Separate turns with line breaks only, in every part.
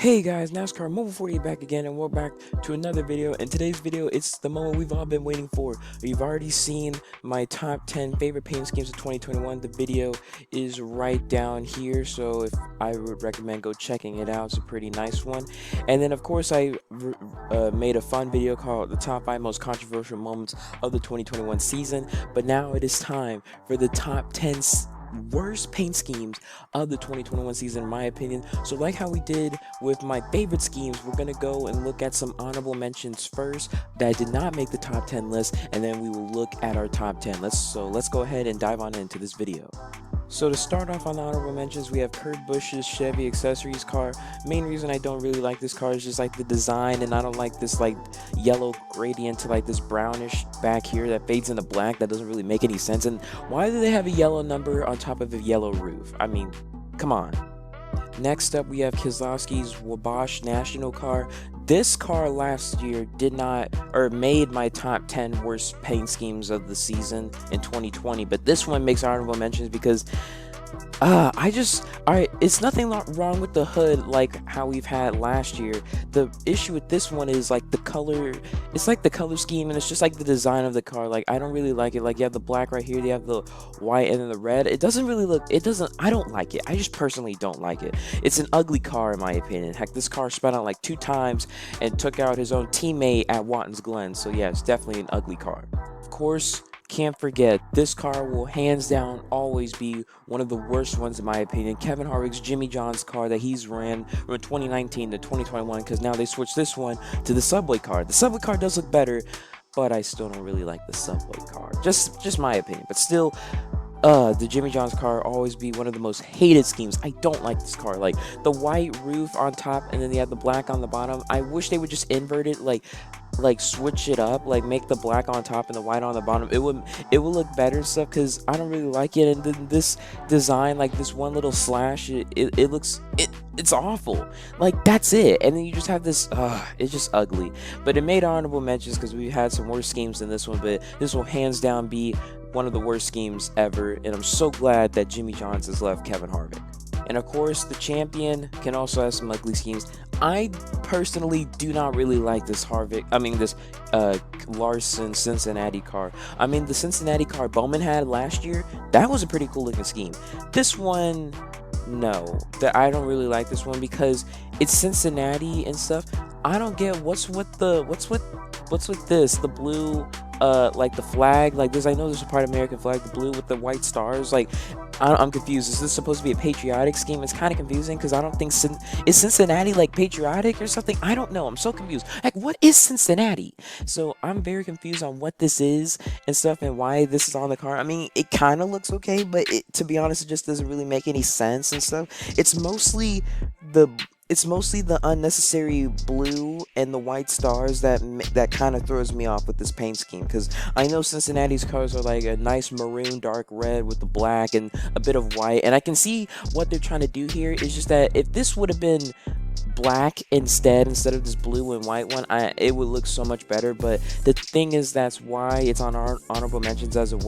Hey guys, NASCAR Mobile 48 back again, and we're back to another video. In today's video, it's the moment we've all been waiting for. You've already seen my top 10 favorite paint schemes of 2021. The video is right down here, so if I would recommend go checking it out. It's a pretty nice one. And then of course I made a fun video called the top 5 most controversial moments of the 2021 season. But now it is time for the top 10 worst paint schemes of the 2021 season, in my opinion. So like how we did with my favorite schemes, we're gonna go and look at some honorable mentions first that did not make the top 10 list, and then we will look at our top 10. Let's go ahead and dive on into this video. So to start off on the honorable mentions, we have Kurt Busch's Chevy accessories car. Main reason I don't really like this car is just like the design, and I don't like this like yellow gradient to like this brownish back here that fades into black. That doesn't really make any sense. And why do they have a yellow number on top of a yellow roof? I mean, come on. Next up, we have Keselowski's Wabash National car. This car last year did not, or made my top 10 worst paint schemes of the season in 2020, but this one makes honorable mentions because it's nothing wrong with the hood like how we've had last year. The issue with this one is like the color. It's like the color scheme, and it's just like the design of the car. Like, I don't really like it. Like, you have the black right here, you have the white, and then the red. It doesn't really look, I don't like it. I just personally don't like it. It's an ugly car in my opinion. Heck, this car spun out like 2 times and took out his own teammate at Watkins Glen. So yeah, it's definitely an ugly car. Of course, can't forget, this car will hands down always be one of the worst ones in my opinion. Kevin Harvick's Jimmy John's car that he's ran from 2019 to 2021, because now they switched this one to the Subway car. The Subway car does look better, but I still don't really like the Subway car. Just my opinion. But still, the Jimmy John's car always be one of the most hated schemes. I don't like this car. Like, the white roof on top and then they have the black on the bottom. I wish they would just invert it, like switch it up, like make the black on top and the white on the bottom. It would look better and stuff, because I don't really like it. And then this design, like this one little slash, it's awful. Like, that's it. And then you just have this, it's just ugly. But it made honorable mentions because we had some worse schemes than this one, but this will hands down be one of the worst schemes ever, and I'm so glad that Jimmy Johns has left Kevin Harvick. And of course, the champion can also have some ugly schemes. I personally do not really like this Larson Cincinnati car. I mean, the Cincinnati car Bowman had last year, that was a pretty cool looking scheme. This one, no, I don't really like this one because it's Cincinnati and stuff. I don't get what's with this, the blue, like the flag, like this. I know there's a part of American flag, the blue with the white stars. Like, I'm confused. Is this supposed to be a patriotic scheme? It's kind of confusing because I don't think is Cincinnati like patriotic or something. I don't know. I'm so confused. Like, what is Cincinnati? So I'm very confused on what this is and stuff, and why this is on the car. I mean, it kind of looks okay, but to be honest, it just doesn't really make any sense and stuff. It's mostly the unnecessary blue and the white stars that kind of throws me off with this paint scheme, because I know Cincinnati's cars are like a nice maroon dark red with the black and a bit of white, and I can see what they're trying to do here. It's just that if this would have been black instead of this blue and white one, it would look so much better. But the thing is, that's why it's on our honorable mentions as a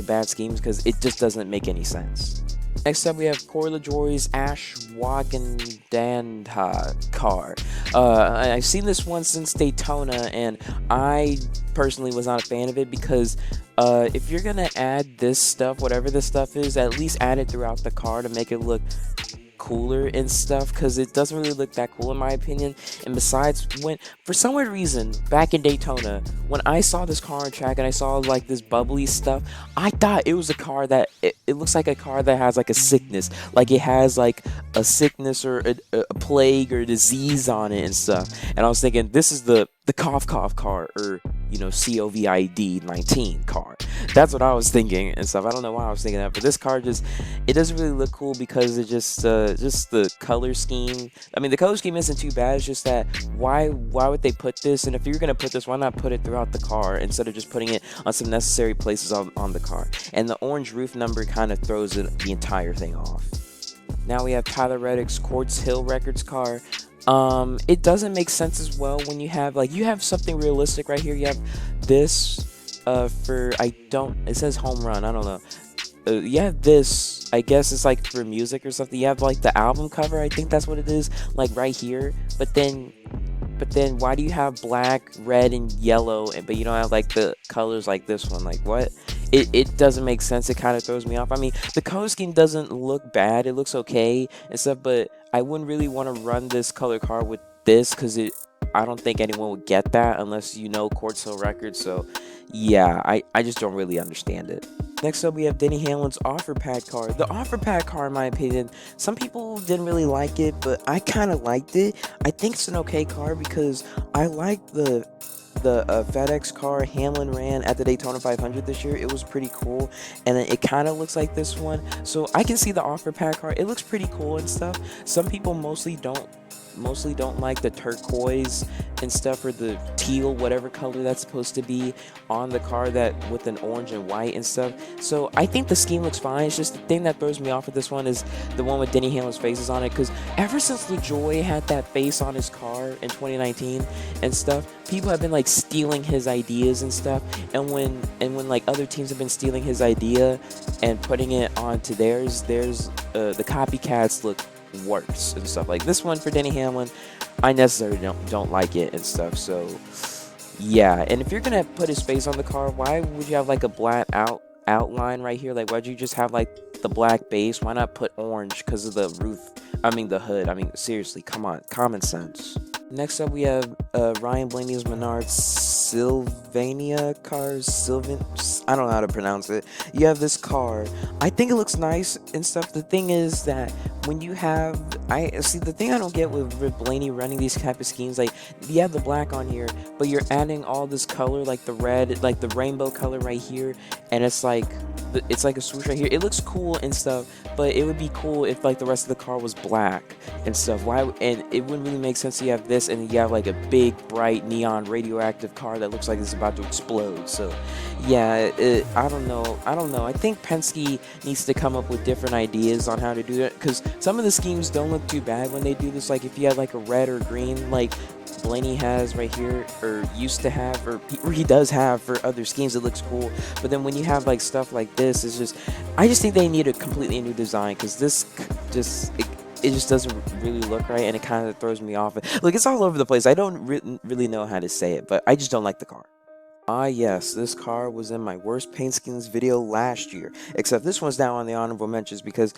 bad scheme, because it just doesn't make any sense. Next up, we have Corey LaJoie's Ashwagandha car. I've seen this one since Daytona, and I personally was not a fan of it because if you're gonna add this stuff, whatever this stuff is, at least add it throughout the car to make it look cooler and stuff, because it doesn't really look that cool in my opinion. And besides, when for some weird reason back in Daytona, when I saw this car on track and I saw like this bubbly stuff, I thought it was a car that it looks like a car that has like a sickness, like it has like a sickness or a plague or disease on it and stuff. And I was thinking, this is the cough car, or COVID-19 car. That's what I was thinking and stuff. I don't know why I was thinking that, but this car it doesn't really look cool because it just the color scheme. I mean, the color scheme isn't too bad. It's just that why would they put this? And if you're gonna put this, why not put it throughout the car instead of just putting it on some necessary places on the car? And the orange roof number kind of throws the entire thing off. Now we have Tyler Reddick's Quartz Hill Records car. It doesn't make sense as well when you have something realistic right here. You have this it says home run, I don't know. you have this, I guess it's like for music or something. You have like the album cover, I think that's what it is, like right here. But then why do you have black, red, and yellow, but you don't have like the colors like this one? Like what? It doesn't make sense. It kind of throws me off. I mean, the color scheme doesn't look bad. It looks okay and stuff, but I wouldn't really want to run this color car with this because I don't think anyone would get that unless you know Quartz Hill Records. So yeah, I just don't really understand it. Next up, we have Denny Hamlin's offer pad car. The offer pad car, in my opinion, some people didn't really like it, but I kind of liked it. I think it's an okay car because I like the FedEx car Hamlin ran at the Daytona 500 this year. It was pretty cool, and it kind of looks like this one. So I can see the offer pad car. It looks pretty cool and stuff. Some people mostly don't like the turquoise and stuff, or the teal, whatever color that's supposed to be on the car, that with an orange and white and stuff. So I think the scheme looks fine. It's just the thing that throws me off with this one is the one with Denny Hamlin's faces on it, because ever since LaJoy had that face on his car in 2019 and stuff, people have been like stealing his ideas and stuff. And when like other teams have been stealing his idea and putting it onto theirs, the copycats look worse and stuff. Like this one for Denny Hamlin, I necessarily don't like it and stuff. So yeah, and if you're gonna put his face on the car, why would you have like a black outline right here? Like, why'd you just have like the black base? Why not put orange because of the roof? I mean the hood. I mean seriously, come on, common sense. Next up, we have Ryan Blaney's Menards Sylvania cars. I don't know how to pronounce it. You have this car. I think it looks nice and stuff. The thing is that when you have, the thing I don't get with Blaney running these type of schemes, like you have the black on here, but you're adding all this color, like the red, like the rainbow color right here, and it's like a swoosh right here. It looks cool and stuff, but it would be cool if like the rest of the car was black and stuff. Why? And it wouldn't really make sense to you have this and then you have like a big bright neon radioactive car that looks like it's about to explode. So yeah, I don't know. I think Penske needs to come up with different ideas on how to do it, because some of the schemes don't look too bad when they do this. Like if you had like a red or green, like Blaney has right here, or used to have, or he does have for other schemes, it looks cool. But then when you have like stuff like this, I just think they need a completely new design, because this it just doesn't really look right, and it kind of throws me off. Look, it's all over the place. I don't really know how to say it, but I just don't like the car. Ah yes, this car was in my worst paint schemes video last year, except this one's now on the honorable mentions because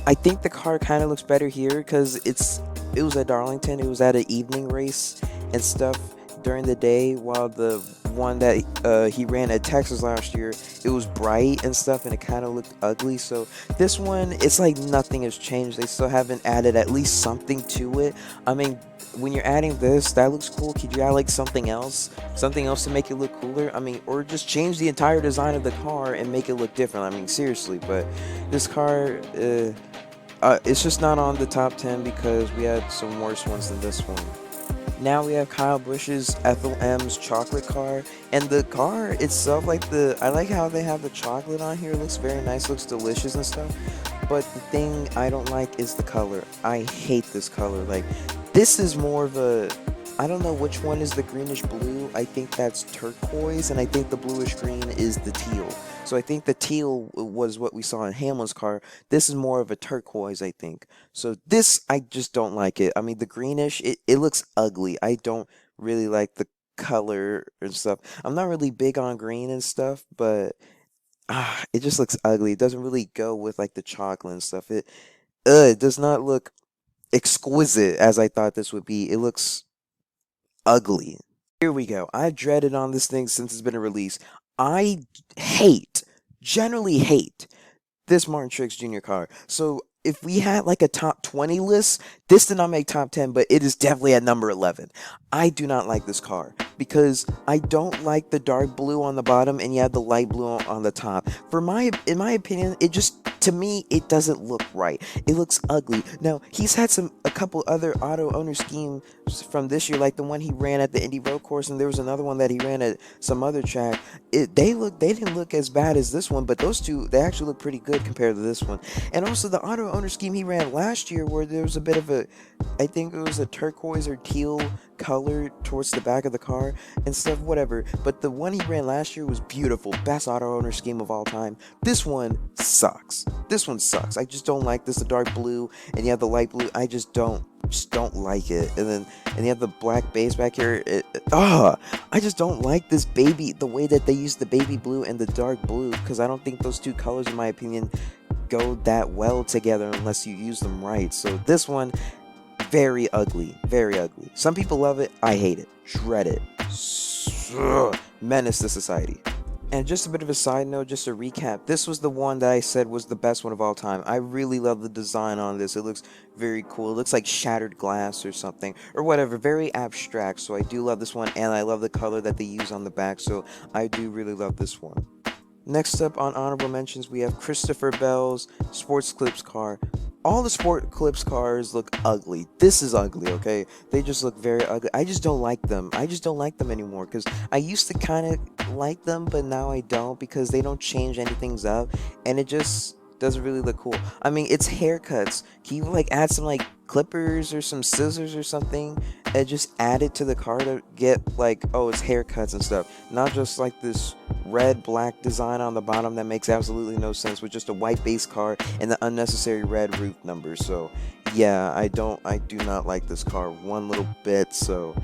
I think the car kind of looks better here, because it was at Darlington, it was at an evening race and stuff during the day, while the one that he ran at Texas last year, it was bright and stuff, and it kind of looked ugly. So this one, it's like nothing has changed. They still haven't added at least something to it. I mean, when you're adding this, that looks cool. Could you add like something else to make it look cooler? I mean, or just change the entire design of the car and make it look different. I mean, seriously, but this car, it's just not on the top 10 because we had some worse ones than this one. Now we have Kyle Busch's Ethel M's chocolate car, and the car itself, I like how they have the chocolate on here. It looks very nice, looks delicious and stuff. But the thing I don't like is the color. I hate this color. Like, this is more of a, I don't know which one is the greenish blue. I think that's turquoise, and I think the bluish green is the teal. So I think the teal was what we saw in Hamlin's car. This is more of a turquoise, I think. So this, I just don't like it. I mean, the greenish, it looks ugly. I don't really like the color and stuff. I'm not really big on green and stuff, but it just looks ugly. It doesn't really go with like the chocolate and stuff. It does not look exquisite as I thought this would be. It looks ugly. Here we go. I dreaded on this thing since it's been released. I generally hate this Martin Truex Jr. car. So if we had like a top 20 list, this did not make top 10, but it is definitely at number 11. I do not like this car because I don't like the dark blue on the bottom and you have the light blue on the top. In my opinion, to me, it doesn't look right. It looks ugly. Now, he's had a couple other auto owner schemes from this year, like the one he ran at the Indy Road Course, and there was another one that he ran at some other track. They didn't look as bad as this one, but those two, they actually look pretty good compared to this one. And also the auto owner scheme he ran last year, where there was a bit of I think it was a turquoise or teal color towards the back of the car and stuff, whatever. But the one he ran last year was beautiful, best auto owner scheme of all time. This one sucks. This one sucks. I just don't like this. The dark blue and you have the light blue. I just don't like it. And you have the black base back here. I just don't like this the way that they use the baby blue and the dark blue, because I don't think those two colors, in my opinion, go that well together unless you use them right. So this one, very ugly, very ugly. Some people love it, I hate it, dread it. Menace to society. And just a bit of a side note, just to recap, this was the one that I said was the best one of all time. I really love the design on this. It looks very cool. It looks like shattered glass or something, or whatever, very abstract. So I do love this one, and I love the color that they use on the back, so I do really love this one. Next up on honorable mentions, we have Christopher Bell's Sports Clips car. All the Sport Clips cars look ugly. This is ugly, okay? They just look very ugly. I just don't like them. I just don't like them anymore, because I used to kind of like them, but now I don't, because they don't change anything up, and it just doesn't really look cool. I mean, it's haircuts. Can you, like, add some, like, clippers or some scissors or something, and just add it to the car to get, like, oh, it's haircuts and stuff. Not just, like, this red-black design on the bottom that makes absolutely no sense, with just a white base car and the unnecessary red roof numbers. So, yeah, I do not like this car one little bit, so,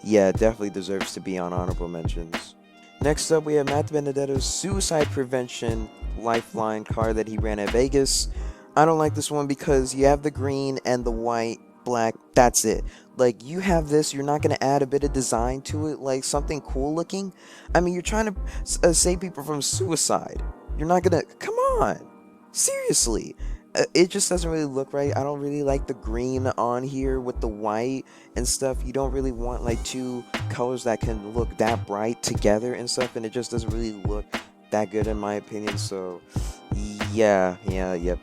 yeah, it definitely deserves to be on honorable mentions. Next up, we have Matt Benedetto's Suicide Prevention Lifeline car that he ran at Vegas. I don't like this one because you have the green and the white, black, that's it. Like, you have this, you're not going to add a bit of design to it, like something cool looking. I mean, you're trying to save people from suicide. You're not going to, come on, seriously. It just doesn't really look right. I don't really like the green on here with the white and stuff. You don't really want like two colors that can look that bright together and stuff, and it just doesn't really look that good in my opinion. So yeah,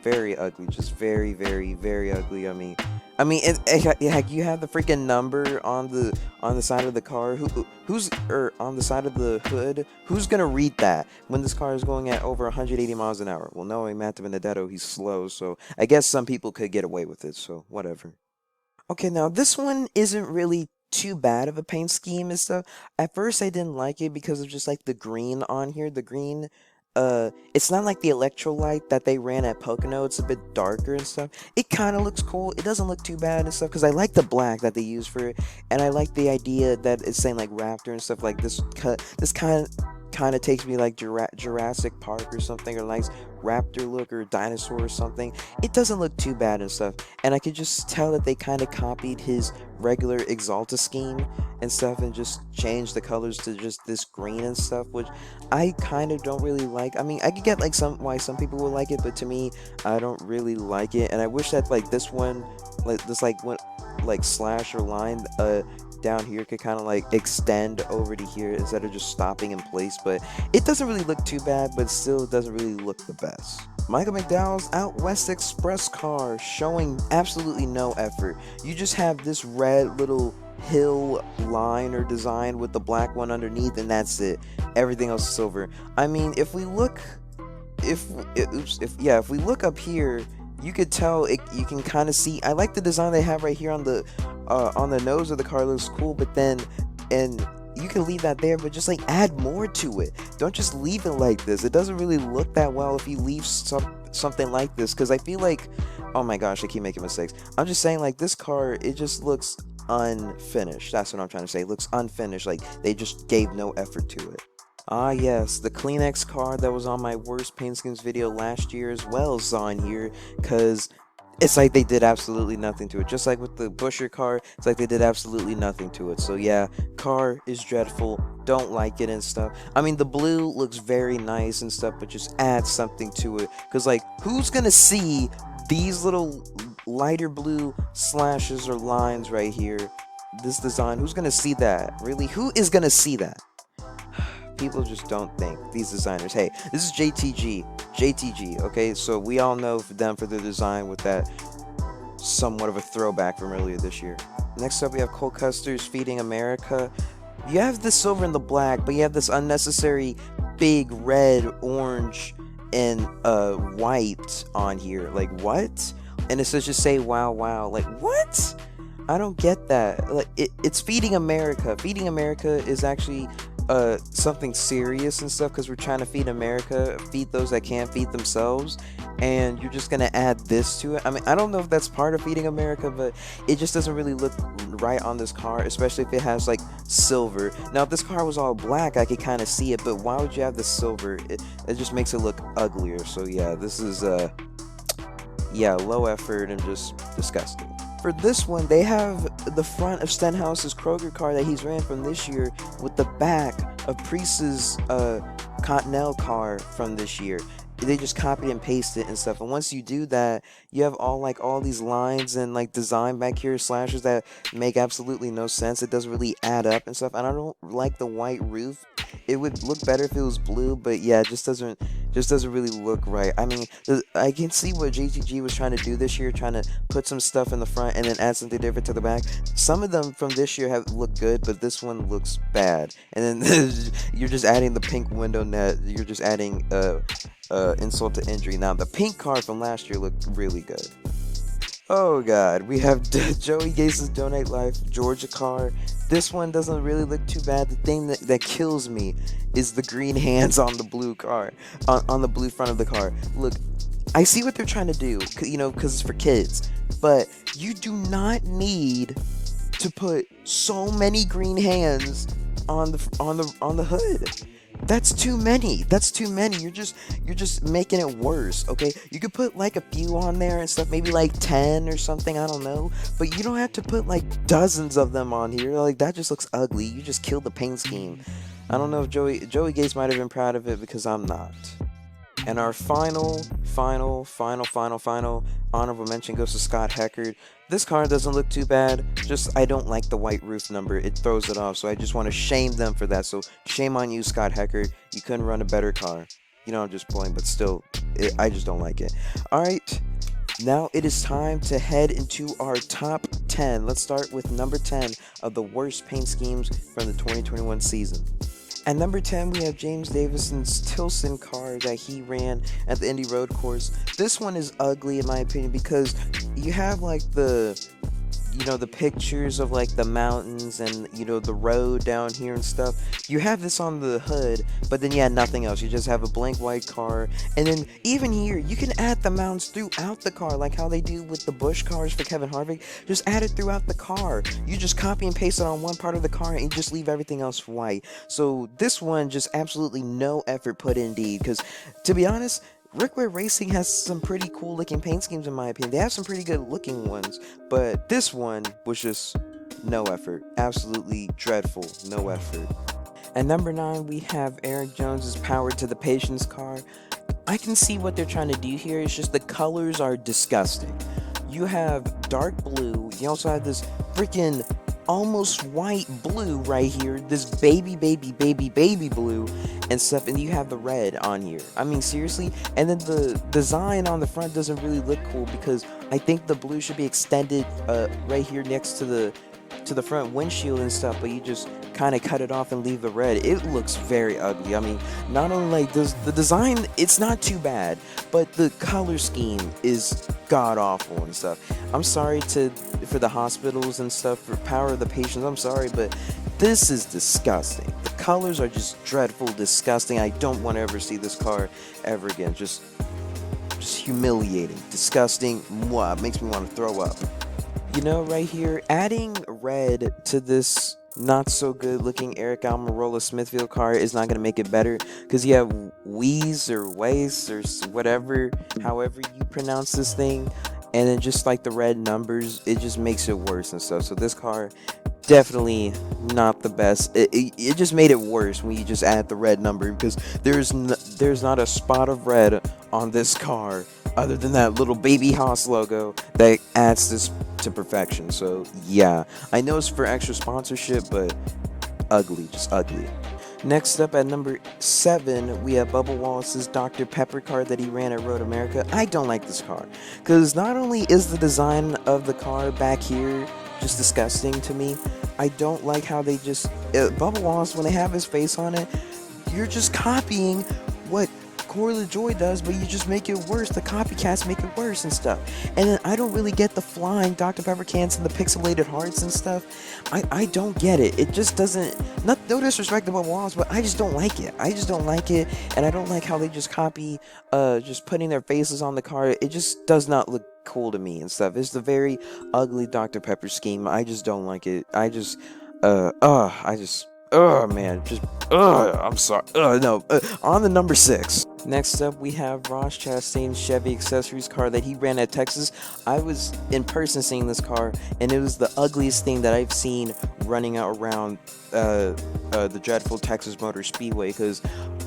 very ugly, just very, very, very ugly. I mean, heck, you have the freaking number on the side of the car. Who's on the side of the hood? Who's gonna read that when this car is going at over 180 miles an hour? Well, knowing Matt Benedetto, he's slow, so I guess some people could get away with it. So whatever. Okay, now this one isn't really too bad of a paint scheme and stuff. At first I didn't like it because of just like the green on here. The green, it's not like the electrolyte that they ran at Pocono. It's a bit darker and stuff. It kind of looks cool. It doesn't look too bad and stuff, because I like the black that they use for it, and I like the idea that it's saying like Raptor and stuff. Like this kind of takes me like Jurassic Park or something, or nice raptor look or dinosaur or something. It doesn't look too bad and stuff, and I could just tell that they kind of copied his regular Exalta scheme and stuff and just changed the colors to just this green and stuff, which I kind of don't really like. I mean, I could get like why some people would like it, but to me, I don't really like it, and I wish that like this one, like this one like slash or line down here could kind of like extend over to here instead of just stopping in place. But it doesn't really look too bad, but still doesn't really look the best. Michael McDowell's Out West Express car, showing absolutely no effort. You just have this red little hill line or design with the black one underneath, and that's it. Everything else is silver. I mean, if we look up here, you could tell you can kind of see. I like the design they have right here on the nose of the car. Looks cool, but then you can leave that there, but just like add more to it. Don't just leave it like this. It doesn't really look that well if you leave something like this, because I feel like, oh my gosh, I keep making mistakes. I'm just saying, like, this car, it just looks unfinished. That's what I'm trying to say. It looks unfinished, like they just gave no effort to it. Ah yes, the Kleenex car that was on my worst paint schemes video last year as well is on here, because it's like they did absolutely nothing to it. Just like with the Busher car, it's like they did absolutely nothing to it. So yeah, car is dreadful, don't like it and stuff. I mean, the blue looks very nice and stuff, but just add something to it, because like, who's gonna see these little lighter blue slashes or lines right here, this design? Who's gonna see that? Really, who is gonna see that? People just don't think, these designers. Hey, this is JTG, okay? So we all know them for their design with that somewhat of a throwback from earlier this year. Next up, we have Cole Custer's Feeding America. You have the silver and the black, but you have this unnecessary big red, orange, and white on here. Like, what? And it says just say wow, wow. Like, what? I don't get that. Like it's feeding America. Feeding America is actually something serious and stuff because we're trying to feed America, feed those that can't feed themselves, and you're just gonna add this to it. I mean, I don't know if that's part of feeding America, but it just doesn't really look right on this car, especially if it has like silver. Now, if this car was all black, I could kind of see it, but why would you have the silver? It just makes it look uglier. So yeah, this is yeah, low effort and just disgusting. For this one, they have the front of Stenhouse's Kroger car that he's ran from this year with the back of Priest's Cottonelle car from this year. They just copied and pasted and stuff. And once you do that, you have all these lines and like design back here, slashes that make absolutely no sense. It doesn't really add up and stuff. And I don't like the white roof. It would look better if it was blue, but yeah, it just doesn't really look right. I mean, I can see what JTG was trying to do this year, trying to put some stuff in the front and then add something different to the back. Some of them from this year have looked good, but this one looks bad. And then you're just adding the pink window net. You're just adding insult to injury. Now the pink card from last year looked really good. Oh god, we have Joey Gase's Donate Life Georgia car. This one doesn't really look too bad. The thing that kills me is the green hands on the blue car, on the blue front of the car. Look, I see what they're trying to do, because it's for kids, but you do not need to put so many green hands on the hood. That's too many. That's too many. You're just making it worse, okay? You could put like a few on there and stuff, maybe like 10 or something, I don't know. But you don't have to put like dozens of them on here. Like that just looks ugly. You just killed the paint scheme. I don't know if Joey Gates might have been proud of it because I'm not. And our final honorable mention goes to Scott Heckard. This car doesn't look too bad, just I don't like the white roof number. It throws it off, so I just want to shame them for that. So shame on you, Scott Heckard. You couldn't run a better car. I'm just playing, but still, I just don't like it. Alright, now it is time to head into our top 10. Let's start with number 10 of the worst paint schemes from the 2021 season. At number 10, we have James Davison's Tilson car that he ran at the Indy Road Course. This one is ugly in my opinion because you have like the pictures of like the mountains and the road down here and stuff. You have this on the hood, but then nothing else. You just have a blank white car, and then even here you can add the mountains throughout the car, like how they do with the Busch cars for Kevin Harvick. Just add it throughout the car. You just copy and paste it on one part of the car and you just leave everything else white. So this one, just absolutely no effort put in, indeed, because to be honest, Rickware Racing has some pretty cool looking paint schemes in my opinion. They have some pretty good looking ones, but this one was just no effort. Absolutely dreadful. No effort. At number 9, we have Eric Jones's Powered to the Patience car. I can see what they're trying to do here. It's just the colors are disgusting. You have dark blue. You also have this freaking almost white blue right here, this baby blue and stuff, and you have the red on here. I mean, seriously. And then the design on the front doesn't really look cool because I think the blue should be extended right here next to the front windshield and stuff, but you just kind of cut it off and leave the red. It looks very ugly. I mean, not only like does the design, it's not too bad, but the color scheme is god awful and stuff. I'm sorry for the hospitals and stuff, for Power of the Patients. I'm sorry, but this is disgusting. The colors are just dreadful, disgusting. I don't want to ever see this car ever again. Just humiliating, disgusting. Mwah, makes me want to throw up. Right here, adding red to this not so good looking Eric Almirola Smithfield car is not going to make it better because you have Weiss or Weiss or whatever, however you pronounce this thing, and then just like the red numbers, it just makes it worse and stuff. So this car, definitely not the best. It just made it worse when you just add the red number because there's not a spot of red on this car other than that little baby Haas logo that adds this to perfection. So yeah, I know it's for extra sponsorship, but ugly, just ugly. Next up at number 7, we have Bubba Wallace's Dr. Pepper car that he ran at Road America. I don't like this car because not only is the design of the car back here just disgusting to me, I don't like how they just Bubba Wallace, when they have his face on it, you're just copying what Corey LaJoy does, but you just make it worse. The copycats make it worse and stuff. And then I don't really get the flying Dr. Pepper cans and the pixelated hearts and stuff. I don't get it. It just doesn't, no disrespect to Bubba Wallace, but I just don't like it. I just don't like it, and I don't like how they just copy, just putting their faces on the car. It just does not look cool to me and stuff. It's the very ugly Dr. Pepper scheme. I just don't like it. Man, I'm sorry. No. On the number 6. Next up, we have Ross Chastain's Chevy Accessories car that he ran at Texas. I was in person seeing this car, and it was the ugliest thing that I've seen running out around the dreadful Texas Motor Speedway, because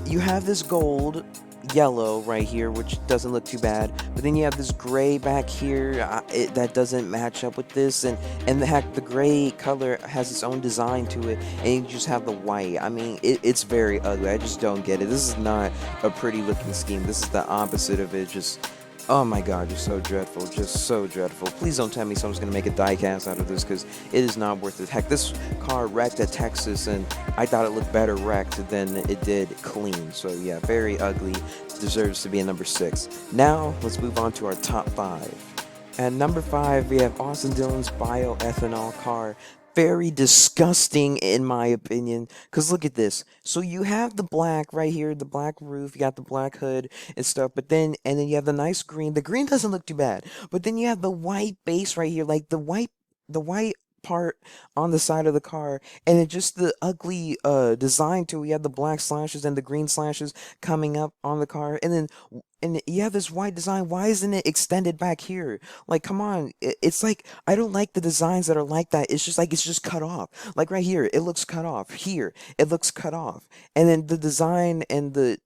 you have this gold, yellow right here, which doesn't look too bad, but then you have this gray back here that doesn't match up with this, and the gray color has its own design to it, and you just have the white. I mean, it's very ugly. I just don't get it. This is not a pretty looking scheme. This is the opposite of it. Just, oh my god, just so dreadful, just so dreadful. Please don't tell me someone's gonna make a diecast out of this, because it is not worth it. Heck, this car wrecked at Texas, and I thought it looked better wrecked than it did clean. So yeah, very ugly. Deserves to be a number 6. Now let's move on to our top 5. At number 5, we have Austin Dillon's bioethanol car. Very disgusting in my opinion, because look at this. So you have the black right here, the black roof, you got the black hood and stuff, but then you have the nice green. The green doesn't look too bad, but then you have the white base right here, like the white part on the side of the car, and then just the ugly design to it. You have the black slashes and the green slashes coming up on the car, and you have this white design. Why isn't it extended back here? Like, come on. It's like, I don't like the designs that are like that. It's just cut off. Like right here, it looks cut off. Here, it looks cut off. And then the design and it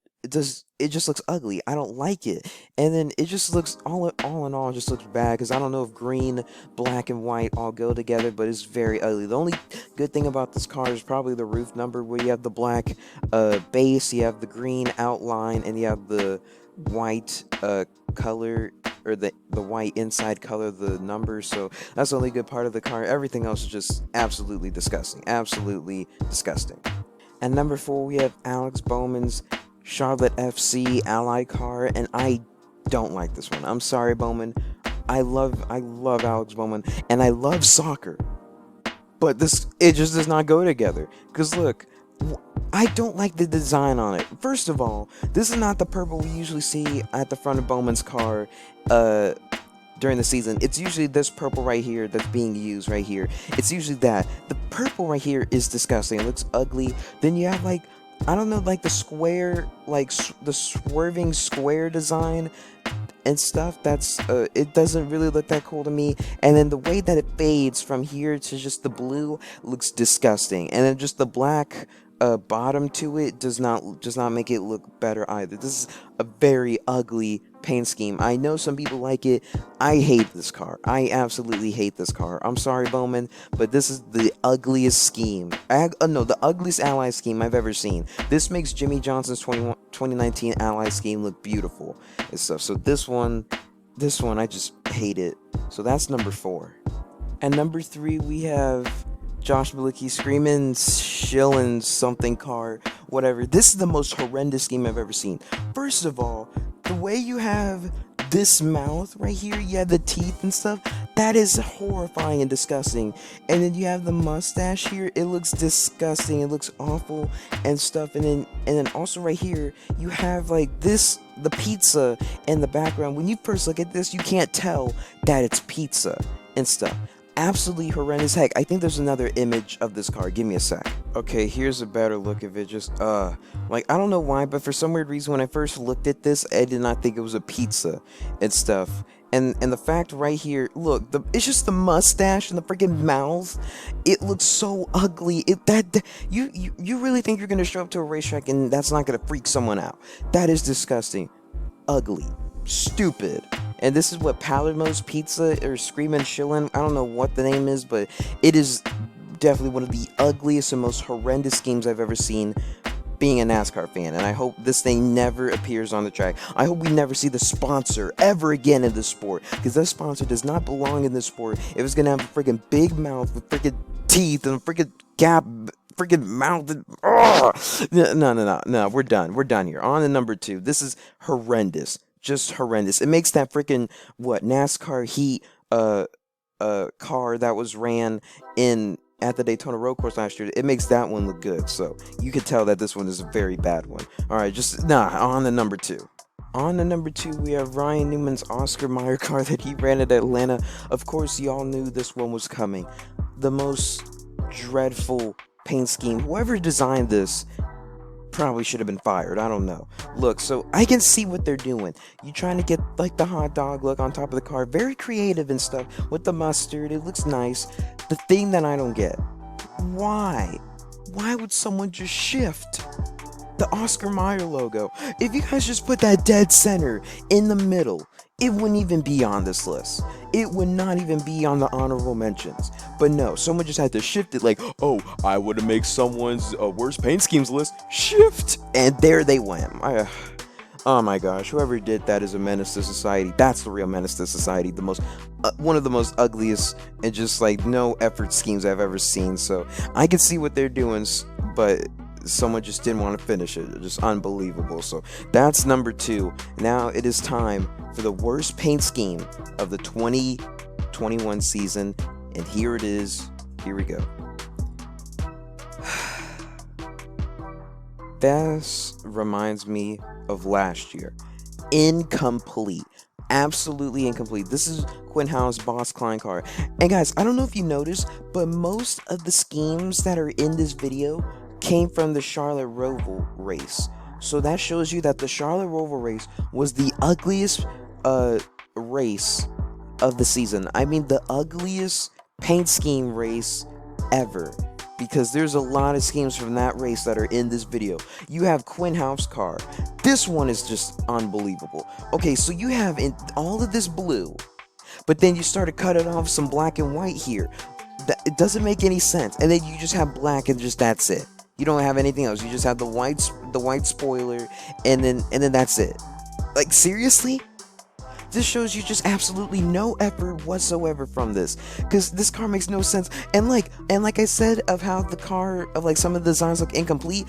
just looks ugly. I don't like it. And then it just looks, all in all, it just looks bad, because I don't know if green, black, and white all go together, but it's very ugly. The only good thing about this car is probably the roof number, where you have the black base, you have the green outline, and you have the white color, or the white inside color, the numbers. So that's the only good part of the car. Everything else is just absolutely disgusting. Absolutely disgusting. At number 4, we have Alex Bowman's Charlotte FC Ally car, and I don't like this one. I'm sorry, Bowman. I love Alex Bowman, and I love soccer, but it just does not go together. Because look, I don't like the design on it. First of all, this is not the purple we usually see at the front of Bowman's car during the season. It's usually this purple right here that's being used right here. It's usually that. The purple right here is disgusting. It looks ugly. Then you have, like, I don't know, like the square, like the swerving square design and stuff. That's it doesn't really look that cool to me. And then the way that it fades from here to just the blue looks disgusting. And then just the black bottom to it does not make it look better either. This is a very ugly paint scheme. I know some people like it. I hate this car. I absolutely hate this car. I'm sorry, Bowman, but this is the ugliest scheme. The ugliest Ally scheme I've ever seen. This makes Jimmy Johnson's 2019 Ally scheme look beautiful and stuff. So this one, I just hate it. So that's number 4. And number 3, we have Josh Bilicki screaming, shilling something car, whatever. This is the most horrendous scheme I've ever seen. First of all, the way you have this mouth right here, you have the teeth and stuff, that is horrifying and disgusting. And then you have the mustache here, it looks disgusting, it looks awful and stuff. And then also right here, you have like this, the pizza in the background. When you first look at this, you can't tell that it's pizza and stuff. Absolutely horrendous. Heck, I think there's another image of this car. Give me a sec. Okay, here's a better look of it. Just, like, I don't know why, but for some weird reason, when I first looked at this, I did not think it was a pizza and stuff. And the fact right here, look, it's just the mustache and the freaking mouth. It looks so ugly. You really think you're gonna show up to a racetrack and that's not gonna freak someone out? That is disgusting, ugly, stupid. And this is what Palermo's Pizza or Screamin' Chillin', I don't know what the name is, but it is definitely one of the ugliest and most horrendous schemes I've ever seen being a NASCAR fan. And I hope this thing never appears on the track. I hope we never see the sponsor ever again in this sport, because this sponsor does not belong in this sport. If it's gonna have a freaking big mouth with freaking
teeth and freaking gap, freaking mouth. No. We're done. We're done here. On to number 2. This is horrendous. Just horrendous. It makes that freaking NASCAR Heat car that was ran in at the Daytona Road Course last year. It makes that one look good. So you could tell that this one is a very bad one. All right, on to number 2. On to number 2, we have Ryan Newman's Oscar Mayer car that he ran at Atlanta. Of course, y'all knew this one was coming. The most dreadful paint scheme. Whoever designed this probably should have been fired. I don't know. Look, so I can see what they're doing. You trying to get like the hot dog look on top of the car. Very creative and stuff with the mustard. It looks nice. The thing that I don't get, why? Why would someone just shift the Oscar Mayer logo? If you guys just put that dead center in the middle, it wouldn't even be on this list. It would not even be on the honorable mentions. But no, someone just had to shift it like, oh, I want to make someone's worst paint schemes list. Shift! And there they went. Oh my gosh, whoever did that is a menace to society. That's the real menace to society. The most, one of the most ugliest and just like no effort schemes I've ever seen. So I can see what they're doing, but someone just didn't want to finish it. Just unbelievable. So that's number 2. Now it is time for the worst paint scheme of the 2021 season. And here it is. Here we go. This reminds me of last year. Incomplete. Absolutely incomplete. This is Quin Houff's Boss Klein car. And guys, I don't know if you noticed, but most of the schemes that are in this video came from the Charlotte Roval race. So that shows you that the Charlotte Roval race was the ugliest race of the season. I mean, the ugliest paint scheme race ever. Because there's a lot of schemes from that race that are in this video. You have Quin Houff's car. This one is just unbelievable. Okay, so you have all of this blue, but then you started cutting off some black and white here. It doesn't make any sense. And then you just have black and just that's it. You don't have anything else. You just have the white spoiler, and then that's it. Like, seriously? This shows you just absolutely no effort whatsoever from this, because this car makes no sense. And like I said, of how the car, of like some of the designs look incomplete.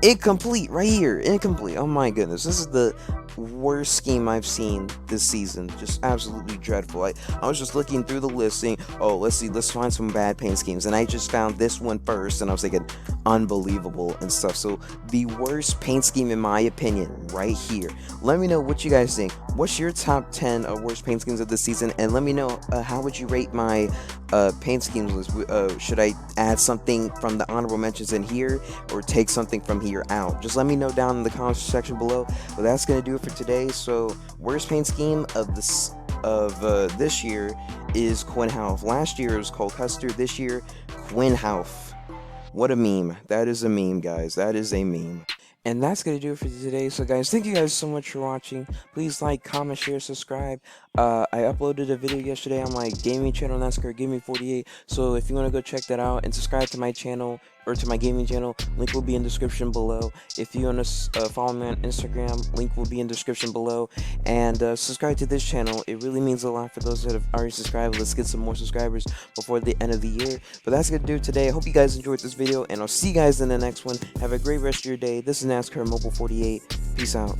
Incomplete right here, incomplete. Oh my goodness, this is the worst scheme I've seen this season. Just absolutely dreadful. I was just looking through the list, saying, oh, let's find some bad paint schemes, and I just found this one first, and I was thinking, unbelievable and stuff. So the worst paint scheme in my opinion, right here. Let me know what you guys think. What's your top 10 worst paint schemes of the season? And let me know how would you rate my paint schemes list. Should I add something from the honorable mentions in here, or take something from here out? Just let me know down in the comments section below. But that's gonna do it for today. So worst paint scheme of this year is Quin Houff. Last year it was Cole Custer. This year, Quin Houff. What a meme. That is a meme, guys. That is a meme. And that's going to do it for today. So guys, thank you guys so much for watching. Please like, comment, share, subscribe. I uploaded a video yesterday on my gaming channel, NASCAR Gaming 48. So if you want to go check that out and subscribe to my channel, or to my gaming channel, link will be in description below. If you want to follow me on Instagram, link will be in description below. And subscribe to this channel. It really means a lot for those that have already subscribed. Let's get some more subscribers before the end of the year. But that's going to do it today. I hope you guys enjoyed this video, and I'll see you guys in the next one. Have a great rest of your day. This is NASCAR Mobile 48. Peace out.